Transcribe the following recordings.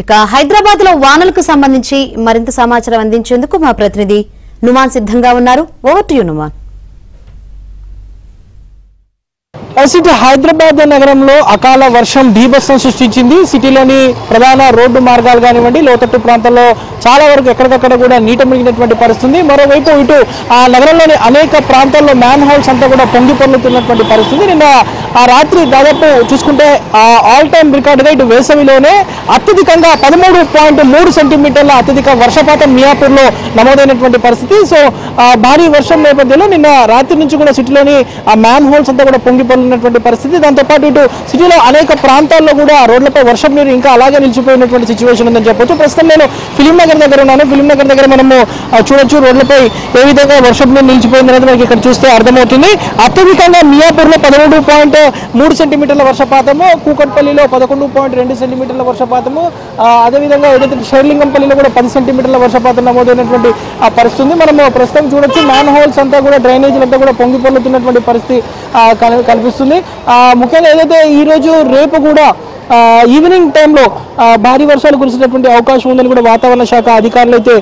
ఇక హైదరాబాద్ లో వానలకు సంబంధించి మరింత సమాచారం అందించేందుకు మా ప్రతినిధి నుమాన్ సిద్ధంగా ఉన్నారు. Over to you Numan. City Hyderabad నగరంలో అకాల వర్షం బీభత్సం సృష్టించింది. సిటీలోని ప్రధాన రోడ్డు మార్గాలు కానివ్వండి, లోతట్టు ప్రాంతాల్లో చాలా వరకు ఎక్కడికక్కడ కూడా నీట మునిగినటువంటి పరిస్థితి. మరోవైపు ఇటు ఆ నగరంలోని అనేక ప్రాంతాల్లో మ్యాన్ హోల్స్ అంతా కూడా పొంగి పొర్లుతున్నటువంటి పరిస్థితి. నిన్న ఆ రాత్రి దాదాపు చూసుకుంటే ఆల్ టైమ్ రికార్డుగా ఇటు వేసవిలోనే అత్యధికంగా 13.3 సెంటీమీటర్ల అత్యధిక వర్షపాతం మియాపూర్లో నమోదైనటువంటి పరిస్థితి. సో భారీ వర్షం నేపథ్యంలో నిన్న రాత్రి నుంచి కూడా సిటీలోని ఆ మ్యాన్ హోల్స్ అంతా కూడా పొంగి పొర్లినటువంటి పరిస్థితి. దాంతోపాటు ఇటు సిటీలో అనేక ప్రాంతాల్లో కూడా రోడ్లపై వర్షం నీరు ఇంకా అలాగే నిలిచిపోయినటువంటి సిచ్యువేషన్ ఉందని చెప్పొచ్చు. ప్రస్తుతం నేను ఫిలిం నగర్ దగ్గర ఉన్నాను. ఫిలిం నగర్ దగ్గర మనము చూడొచ్చు రోడ్లపై ఏ విధంగా వర్షం నీరు నిలిచిపోయింది అనేది మనకి ఇక్కడ చూస్తే అర్థమవుతుంది. అత్యధికంగా మియాపూర్లో 13.3 సెంటీమీటర్ల వర్షపాతము, కూకట్పల్లిలో 11.2 సెంటీమీటర్ల వర్షపాతము, అదేవిధంగా ఏదైతే షేర్లింగంపల్లిలో కూడా 10 సెంటీమీటర్ల వర్షపాతం నమోదైనటువంటి పరిస్థితి ఉంది. మనము ప్రస్తుతం చూడొచ్చు మ్యాన్ హోల్స్ అంతా కూడా డ్రైనేజీలు అంతా కూడా పొంగి పొర్లుతున్నటువంటి పరిస్థితి కనిపిస్తుంది. ముఖ్యంగా ఏదైతే ఈ రోజు రేపు కూడా ఈవినింగ్ టైంలో భారీ వర్షాలు కురిసేటటువంటి అవకాశం ఉందని కూడా వాతావరణ శాఖ అధికారులు అయితే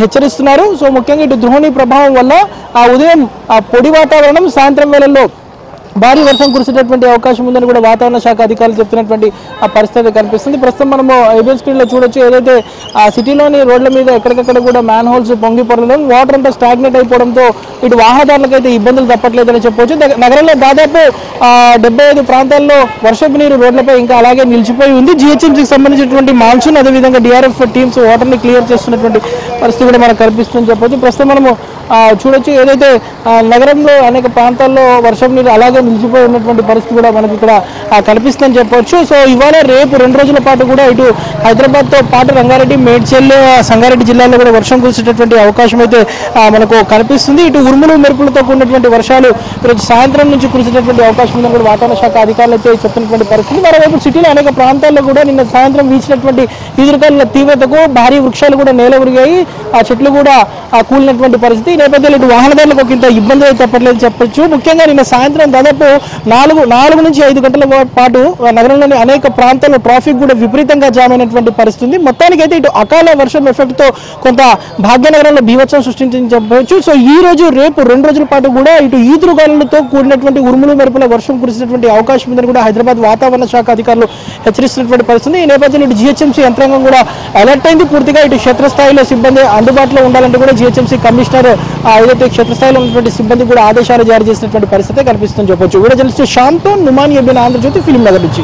హెచ్చరిస్తున్నారు. సో ముఖ్యంగా ఇటు ద్రోణి ప్రభావం వల్ల ఉదయం పొడి వాతావరణం, సాయంత్రం వేళల్లో భారీ వర్షం కురిసేటటువంటి అవకాశం ఉందని కూడా వాతావరణ శాఖ అధికారులు చెప్తున్నటువంటి పరిస్థితి కనిపిస్తుంది. ప్రస్తుతం మనము ఏబిఎన్ స్క్రీన్లో చూడొచ్చు. ఏదైతే సిటీలోని రోడ్ల మీద ఎక్కడికక్కడ కూడా మ్యాన్ హోల్స్ పొంగి పొరలడం, వాటర్ అంతా స్టాగ్నేట్ అయిపోవడంతో ఇటు వాహనదారులకు అయితే ఇబ్బందులు తప్పట్లేదని చెప్పవచ్చు. నగరంలో దాదాపు 75 ప్రాంతాల్లో వర్షపు నీరు రోడ్లపై ఇంకా అలాగే నిలిచిపోయి ఉంది. జిహెచ్ఎంసీకి సంబంధించినటువంటి మాన్సూన్, అదేవిధంగా డిఆర్ఎఫ్ టీమ్స్ వాటర్ని క్లియర్ చేస్తున్నటువంటి పరిస్థితి కూడా మనకు కనిపిస్తుందని చెప్పొచ్చు. ప్రస్తుతం మనము చూడొచ్చు. ఏదైతే నగరంలో అనేక ప్రాంతాల్లో వర్షం నీరు అలాగే నిలిచిపోయి ఉన్నటువంటి పరిస్థితి కూడా మనకి ఇక్కడ కనిపిస్తుందని చెప్పవచ్చు. సో ఇవాళ రేపు 2 రోజుల పాటు కూడా ఇటు హైదరాబాద్తో పాటు రంగారెడ్డి, మేడ్చల్, సంగారెడ్డి జిల్లాల్లో కూడా వర్షం కురిసేటటువంటి అవకాశం అయితే మనకు కనిపిస్తుంది. ఇటు ఉరుములు మెరుపులతో కూడినటువంటి వర్షాలు ఈరోజు సాయంత్రం నుంచి కురిసేటటువంటి అవకాశం ఉందని కూడా వాతావరణ శాఖ అధికారులు అయితే చెప్తున్నటువంటి పరిస్థితి. మరోవైపు సిటీలో అనేక ప్రాంతాల్లో కూడా నిన్న సాయంత్రం వీచినటువంటి ఈదురుగాలుల తీవ్రతకు భారీ వృక్షాలు కూడా నేల ఉరిగాయి, ఆ చెట్లు కూడా కూలినటువంటి పరిస్థితి. ఈ నేపథ్యంలో ఇటు వాహనదారులకు ఒక ఇంత ఇబ్బంది అయితే తప్పట్లేదు చెప్పొచ్చు. ముఖ్యంగా నిన్న సాయంత్రం దాదాపు 4 నుంచి 5 గంటల పాటు నగరంలోని అనేక ప్రాంతాల్లో ట్రాఫిక్ కూడా విపరీతంగా జామ్ అయినటువంటి పరిస్థితి. మొత్తానికైతే ఇటు అకాల వర్షం ఎఫెక్ట్ తో కొంత భాగ్యనగరంలో బీభత్సం సృష్టించని చెప్పవచ్చు. సో ఈ రోజు రేపు 2 రోజుల పాటు కూడా ఇటు ఈదురుగాలులతో కూడినటువంటి ఉరుములు మెరుపుల వర్షం కురిసేటువంటి అవకాశం ఉందని కూడా హైదరాబాద్ వాతావరణ శాఖ అధికారులు హెచ్చరిస్తున్నటువంటి పరిస్థితి. ఈ నేపథ్యంలో ఇటు జిహెచ్ఎంసీ యంత్రాంగం కూడా అలర్ట్ అయింది. పూర్తిగా ఇటు క్షేత్రస్థాయిలో సిబ్బంది అందుబాటులో ఉండాలంటే కూడా జిహెచ్ఎంసీ కమిషనర్ ఏదైతే క్షేత్రస్థాయిలో ఉన్నటువంటి సిబ్బంది కూడా ఆదేశాలు జారీ చేసినటువంటి పరిస్థితి కనిపిస్తుందని చెప్పొచ్చు. వీడియో జర్నలిస్ట్ శ్యామ్తో నుమాన్, ఏబిఎన్ ఆంధ్రజ్యోతి, ఫిలిం నగర్ నుంచి.